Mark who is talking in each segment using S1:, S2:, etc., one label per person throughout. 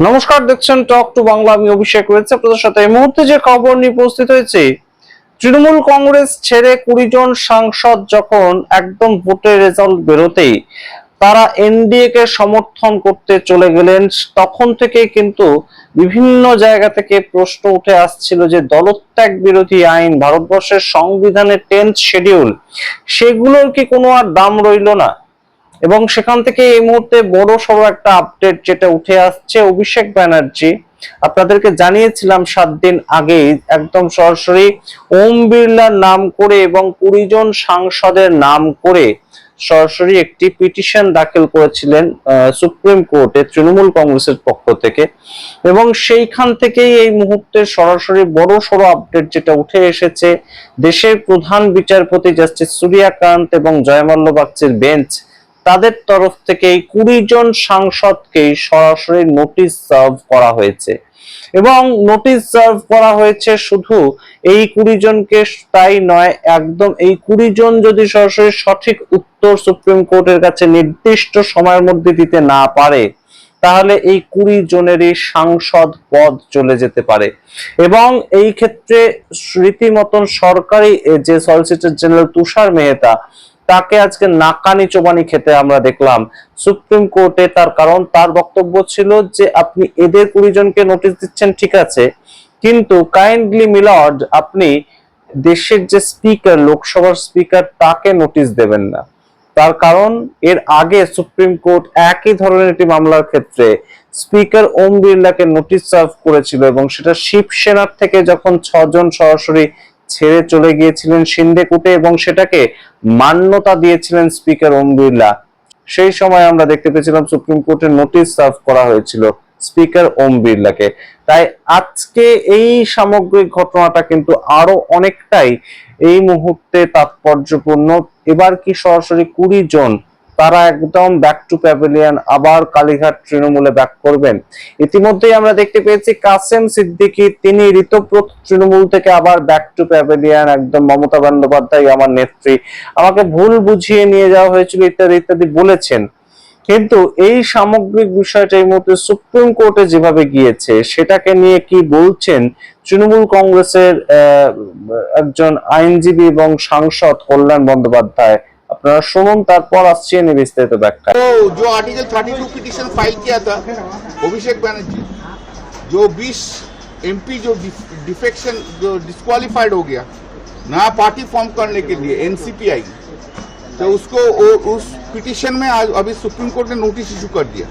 S1: নমস্কার, দেখছেন talk to Bangla. আমি অভিষেক রয়েছে আপনাদের সাথে। এই মুহূর্তে যে খবর নিয়ে উপস্থিত হয়েছে, তৃণমূল কংগ্রেস ছেড়ে 20 জন সাংসদ যখন একদম ভোটের রেজাল্ট বেরোতেই তারা এনডিএ কে সমর্থন করতে চলে গেলেন, তখন থেকে কিন্তু বিভিন্ন জায়গা থেকে প্রশ্ন উঠে আসছিল যে দলত্যাগ বিরোধী আইন, ভারতবর্ষের সংবিধানের 10th শিডিউল, সেগুলোর কি কোনো আর দাম রইল না। এবং সেখান থেকে এই মুহূর্তে বড় সড় একটা আপডেট যেটা উঠে আসছে, অভিষেক ব্যানার্জি, আপনাদেরকে জানিয়েছিলাম 7 দিন আগেই, একদম সরাসরি ওম বিড়লার নাম করে এবং 20 জন সাংসদের নাম করে সরাসরি একটি পিটিশন দাখিল করেছিলেন সুপ্রিম কোর্টে তৃণমূল কংগ্রেসের পক্ষ থেকে। এবং সেইখান থেকেই এই মুহূর্তে সরাসরি বড় সড় আপডেট যেটা উঠে এসেছে, দেশের প্রধান বিচারপতি জাস্টিস সূর্যকান্ত এবং জয়মাল্য বাগচির বেঞ্চ তাদের তরফ থেকে 20 জন সাংসদকে সরাসরি নোটিশ সার্ভ করা হয়েছে। এবং নোটিশ সার্ভ করা হয়েছে শুধু এই 20 জনকে তাই নয়, একদম এই 20 জন যদি সরাসরি সঠিক উত্তর সুপ্রিম কোর্টের কাছে নির্দিষ্ট সময়ের মধ্যে দিতে না পারে, তাহলে এই 20 জনেরই সাংসদ পদ চলে যেতে পারে। এবং এই ক্ষেত্রে রীতিমতন সরকারি যে সলিসিটর জেনারেল তুষার মেহতা, তাকে আজকে নাকানি চোবানি খেতে আমরা দেখলাম সুপ্রিম কোর্টে। তার কারণ, তার বক্তব্য ছিল যে আপনি এদের 20 জনকে নোটিশ দিচ্ছেন ঠিক আছে, কিন্তু কাইন্ডলি মিলর্ড, আপনি দেশের যে স্পিকার, লোকসভার স্পিকার, তাকে নোটিশ দেবেন না। তার কারণ, এর আগে সুপ্রিম কোর্ট একই ধরনের একটি মামলার ক্ষেত্রে স্পিকার ওম বিড়লাকে নোটিশ সার্ভ করেছিল, এবং সেটা শিবসেনার থেকে যখন 6 জন সরাসরি ছেড়ে চলে গিয়েছিলেন সিন্ধে কোর্টে এবং সেটাকে মান্যতা দিয়েছিলেন স্পিকার ওম বিড়লা। সেই সময় আমরা দেখতে পেয়েছিলাম সুপ্রিম কোর্টের নোটিশ সার্ভ করা হয়েছিল স্পিকার ওম বিড়লাকে। তাই আজকে এই সামগ্রিক ঘটনাটা কিন্তু আরো অনেকটাই এই মুহূর্তে তাৎপর্যপূর্ণ। এবার কি সরাসরি 20 জন তারা একদম ব্যাক টু প্যাভিলিয়ন, আবার কালীঘাট তৃণমূলে ব্যাক করবেন? ইতিমধ্যেই আমরা দেখতে পেয়েছি কাসেম সিদ্দিকী, তিনি ঋতব্রত তৃণমূল থেকে আবার ব্যাক টু প্যাভিলিয়ন, একদম মমতা বন্দ্যোপাধ্যায় আমার নেত্রী, আমাকে ভুল বুঝিয়ে নিয়ে যাওয়া হয়েছিল ইত্যাদি ইত্যাদি বলেছেন। কিন্তু এই সামগ্রিক বিষয়টা এই মুহূর্তে সুপ্রিম কোর্টে যেভাবে গিয়েছে, সেটাকে নিয়ে কি বলছেন তৃণমূল কংগ্রেসের একজন আইনজীবী এবং সাংসদ কল্যাণ বন্দ্যোপাধ্যায়, আপনারা শুনুন, তারপর আসছি নিয়ে বিস্তারিত ব্যাখ্যা।
S2: तो जो आर्टिकल 32 पिटीशन फाइल किया था अभिषेक बनर्जी, जो 20 एमपी जो डिफेक्शन जो डिस्क्वालिफाइड हो गया नया पार्टी फॉर्म करने के लिए एनसीपीआई, तो उसको उस पिटीशन में आज अभी सुप्रीम कोर्ट ने नोटिस इशू कर दिया।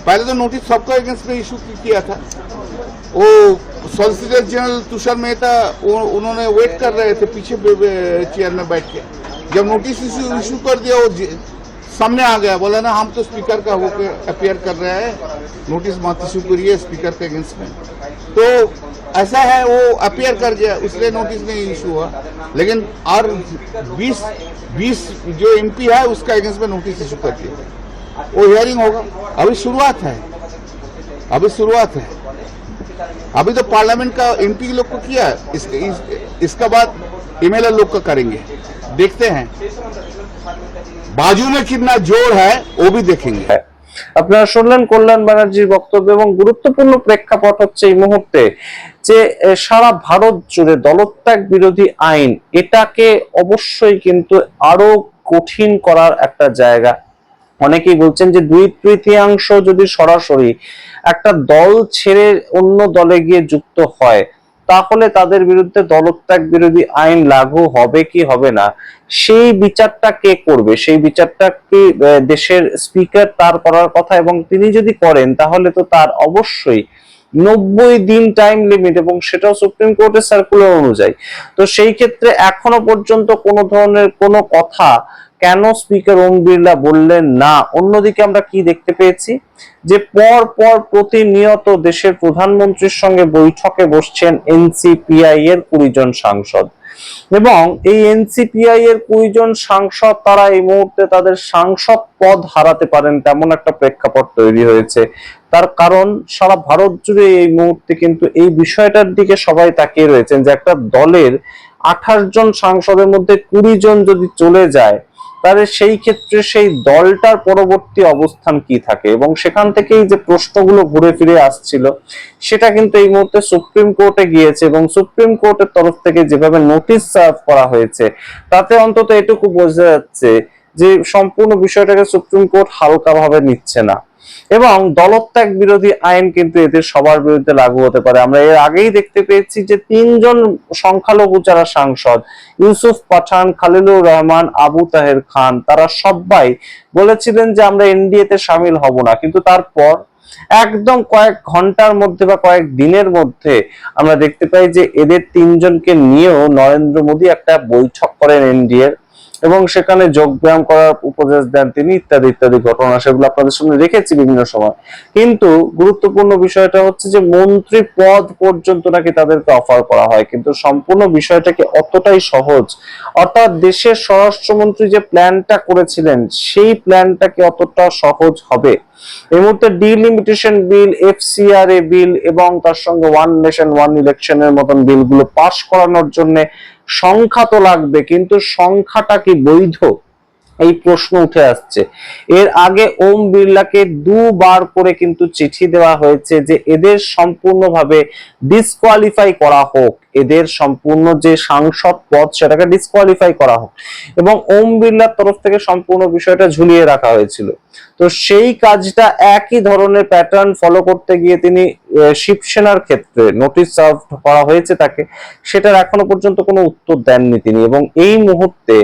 S2: पहले तो नोटिस सबको अगेंस्ट में इशू किया था, वो सॉलिसिटर जनरल तुषार मेहता उन्होंने वेट कर रहे थे पीछे चेयर में बैठ के। जब नोटिस इशू कर दिया, वो सामने आ गया, बोला ना हम तो स्पीकर का होकर अपियर कर रहे हैं, नोटिस मत इशू करिए स्पीकर के अगेंस्ट में। तो ऐसा है, वो अपियर कर गया, इसलिए नोटिस नहीं इशू हुआ। लेकिन और 20 जो एमपी है उसका अगेंस्ट में नोटिस इशू कर दिया, वो हियरिंग होगा। अभी शुरुआत है, अभी तो पार्लियामेंट का एमपी लोग को किया, इसका बाद एमएलए लोग का करेंगे। देखते हैं बाजू में कितना जोर है, वो भी देखेंगे।
S1: আপনারা শুনলেন কল্যাণ ব্যানার্জির বক্তব্য। এবং গুরুত্বপূর্ণ প্রেক্ষাপট হচ্ছে এই মুহূর্তে যে সারা ভারত জুড়ে দলত্যাগ বিরোধী আইন, এটাকে অবশ্যই কিন্তু আরো কঠিন করার একটা জায়গা। অনেকেই বলছেন যে 2/3 যদি সরাসরি একটা দল ছেড়ে অন্য দলে গিয়ে যুক্ত হয়, তাহলে তাদের বিরুদ্ধে দলত্যাগ বিরোধী আইন লাগু হবে কি হবে না, সেই বিচারটা কে করবে? সেই বিচারটা কি দেশের স্পিকার তার করার কথা, এবং তিনি যদি করেন তাহলে তো তার অবশ্যই 90 দিন টাইম লিমিট, এবং সেটাও সুপ্রিম কোর্টের সার্কুলার অনুযায়ী। তো সেই ক্ষেত্রে এখনো পর্যন্ত কোনো ধরনের কোনো কথা কেন স্পিকার ওম বিড়লা বললেন না? অন্যদিকে আমরা কি দেখতে পেয়েছি যে পর পর প্রতিনিয়ত দেশের প্রধানমন্ত্রীর সঙ্গে বৈঠকে বসছেন এনসিপিআই এর 20 জন সাংসদ, এবং এই এনসিপিআই এর 20 জন সাংসদ তারা এই মুহূর্তে তাদের সাংসদ পদ হারাতে পারেন, তেমন একটা প্রেক্ষাপট তৈরি হয়েছে। তার কারণ, সারা ভারত জুড়ে এই মুহূর্তে কিন্তু এই বিষয়টার দিকে সবাই তাকিয়ে রয়েছেন যে একটা দলের 28 জন সাংসদের মধ্যে 20 জন যদি চলে যায়, তাহলে সেই ক্ষেত্রে সেই দলটার পরবর্তী অবস্থান কি থাকে, এবং সেখান থেকেই যে প্রশ্নগুলো ঘুরে ফিরে আসছিল সেটা কিন্তু এই মুহূর্তে সুপ্রিম কোর্টে গিয়েছে, এবং সুপ্রিম কোর্টের তরফ থেকে যেভাবে নোটিশ সার্ভ করা হয়েছে তাতে অন্তত এটুকু বোঝা যাচ্ছে যে সম্পূর্ণ বিষয়টাকে সুপ্রিম কোর্ট হালকাভাবে নিচ্ছে না, এবং দলত্যাগ বিরোধী আইন কিন্তু এদের সবার বিরুদ্ধে লাগু হতে পারে। আমরা এর আগেই দেখতে পেয়েছি যে 3 জন সংখ্যালঘু যারা সাংসদ, ইউসুফ পাঠান, খলিলুর রহমান, আবু তাহের খান, তারা সবাই বলেছিলেন যে আমরা এনডিএ তে শামিল হব না, কিন্তু তারপর একদম কয়েক ঘন্টার মধ্যে বা কয়েক দিনের মধ্যে আমরা দেখতে পাই যে এদের 3 জনকে নিয়েও নরেন্দ্র মোদী একটা বৈঠক করেন এনডিএ, এবং সেখানে যোগব্যায়াম করার উপদেশ দেন তিনি, ইত্যাদি ইত্যাদি ঘটনা, সেগুলো আপনাদের সামনে রেখেছি বিভিন্ন সময়। কিন্তু গুরুত্বপূর্ণ বিষয়টা হচ্ছে যে মন্ত্রী পদ পর্যন্ত নাকি তাদেরকে অফার করা হয়, কিন্তু সম্পূর্ণ বিষয়টাকে অতটাই সহজ, অর্থাৎ দেশের স্বরাষ্ট্রমন্ত্রী যে প্ল্যানটা করেছিলেন সেই প্ল্যানটা কি অতটা সহজ হবে? এই মুহূর্তে ডিলিমিটেশন বিল, এফসিআরএ বিল এবং তার সঙ্গে ওয়ান নেশন ওয়ান ইলেকশনের মতন বিলগুলো পাশ করানোর জন্য সংখ্যা তো লাগবে, কিন্তু সংখ্যাটা কি বৈধ, এই প্রশ্ন উঠে আসছে। এর আগে ওম বিড়লাকে 2 বার করে কিন্তু চিঠি দেওয়া হয়েছে যে এদের সম্পূর্ণভাবে ডিসকোয়ালিফাই করা হোক, এদের সম্পূর্ণ যে সাংসদ পদ সেটাকে ডিসকোয়ালিফাই করা হোক, এবং ওম বিড়লার তরফ থেকে সম্পূর্ণ বিষয়টা ঝুলিয়ে রাখা হয়েছিল। তো সেই কাজটা একই ধরনের প্যাটার্ন ফলো করতে গিয়ে তিনি শিবসেনার ক্ষেত্রে নোটিশ সার্ভ করা হয়েছে তাকে, সেটার এখনো পর্যন্ত কোনো উত্তর দেননি তিনি, এবং এই মুহূর্তে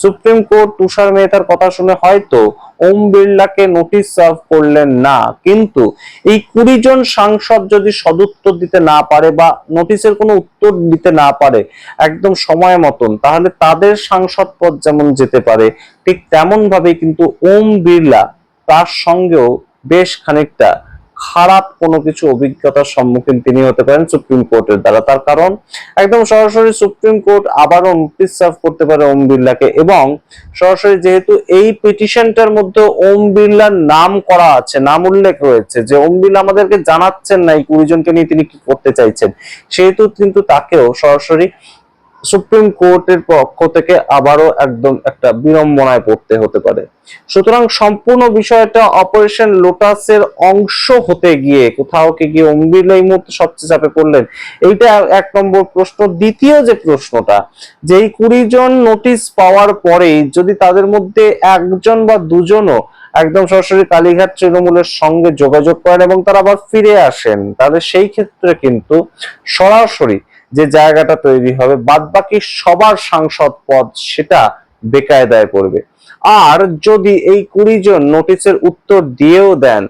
S1: সুপ্রিম কোর্ট তুষার মেহতার কথা শুনে হয়তো ওম বিড়লাকে নোটিশ সার্ভ করলেন না, কিন্তু এই 20 জন সাংসদ যদি সদুত্তর দিতে না পারে বা নোটিশের কোনো উত্তর দিতে না পারে একদম সময় মতন, তাহলে তাদের সাংসদ পদ যেমন যেতে পারে, ঠিক তেমন ভাবে কিন্তু ওম বিড়লা তার সঙ্গেও বেশ খানিকটা খারাপ কোনো কিছু অভিজ্ঞতার সম্মুখীন তিনি হতে পারেন সুপ্রিম কোর্টের দ্বারা। তার কারণ একদম সরাসরি সুপ্রিম কোর্ট আবারও নোটিশ সার্ভ করতে পারে ওম বিড়লাকে, এবং সরাসরি যেহেতু এই পিটিশনটার মধ্যে ওম বিড়লার নাম করা আছে, নাম উল্লেখ রয়েছে যে ওম বিড়লা আমাদেরকে জানাচ্ছেন না এই 20 জনকে নিয়ে তিনি কি করতে চাইছেন, সেহেতু কিন্তু তাকেও সরাসরি সুপ্রিম কোর্টের পক্ষ থেকে আবারও একদম একটা বিড়ম্বনায় পড়তে হতে পারে। সুতরাং সম্পূর্ণ বিষয়টা অপারেশন লোটাসের অংশ হতে গিয়ে কোথাও গিয়ে ওম বিড়লা এই মুহূর্তে সবচেয়ে চাপে পড়লেন, এইটা 1 নম্বর প্রশ্ন। দ্বিতীয় যে প্রশ্নটা, যে এই 20 জন নোটিশ পাওয়ার পরেই যদি তাদের মধ্যে 1 জন বা 2 জনও একদম সরাসরি কালীঘাট তৃণমূলের সঙ্গে যোগাযোগ করেন এবং তারা আবার ফিরে আসেন, তাহলে সেই ক্ষেত্রে কিন্তু সরাসরি যে জায়গাটা তৈরি হবে বাদবাকি সবার সাংসদ পদ সেটা বেকায়দায় পড়বে। আর যদি এই 20 জন নোটিশের উত্তর দিয়েও দেন,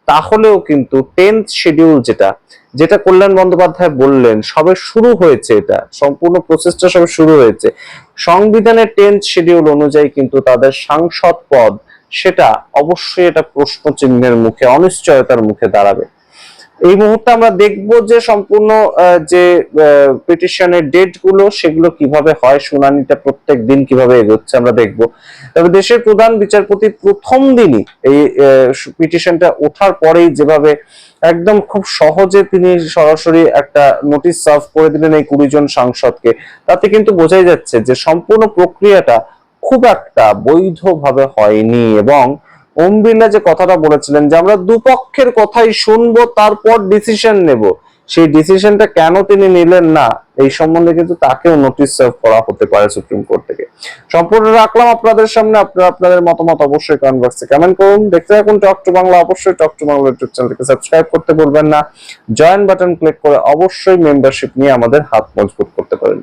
S1: তাহলেও কিন্তু 10th শিডিউল যেটা কল্যাণ বন্দ্যোপাধ্যায় বললেন সবে শুরু হয়েছে, এটা সম্পূর্ণ প্রসেসটা সবে শুরু হয়েছে, সংবিধানের 10th শিডিউল অনুযায়ী কিন্তু তাদের সাংসদ পদ সেটা অবশ্যই এটা প্রশ্ন চিহ্নের মুখে, অনিশ্চয়তার মুখে দাঁড়াবে। এই মুহূর্তে আমরা দেখবো যে সম্পূর্ণ যে পিটিশনের ডেট গুলো সেগুলো কিভাবে হয়, শুনানিটা প্রত্যেক দিন কিভাবে এগোচ্ছে আমরা দেখবো। তবে দেশের প্রধান বিচারপতি প্রথম দিনই এই পিটিশনটা ওঠার পরেই যেভাবে একদম খুব সহজে তিনি সরাসরি একটা নোটিশ সার্ভ করে দিলেন এই 20 জন সাংসদকে, তাতে কিন্তু বোঝাই যাচ্ছে যে সম্পূর্ণ প্রক্রিয়াটা খুব একটা বৈধভাবে হয়নি, এবং ওম বিড়লা যে কথাটা বলেছিলেন যে আমরা দুপক্ষের কথাই শুনবো তারপর ডিসিশন নেব, সেই ডিসিশনটা কেন তিনি নিলেন না এই সম্বন্ধে কিন্তু তাকেও নোটিশ সার্ভ করা হতে পারে সুপ্রিম কোর্ট থেকে। সম্পূর্ণ রাখলাম আপনাদের সামনে, আপনারা আপনাদের মতামত অবশ্যই কমেন্ট বক্সে কমেন্ট করুন। দেখতে থাকুন টক টু বাংলা, অবশ্যই টক টু বাংলা ইউটিউব চ্যানেলকে সাবস্ক্রাইব করতে ভুলবেন না, জয়েন বাটন ক্লিক করে অবশ্যই মেম্বারশিপ নিয়ে আমাদের হাত মজবুত করতে পারেন।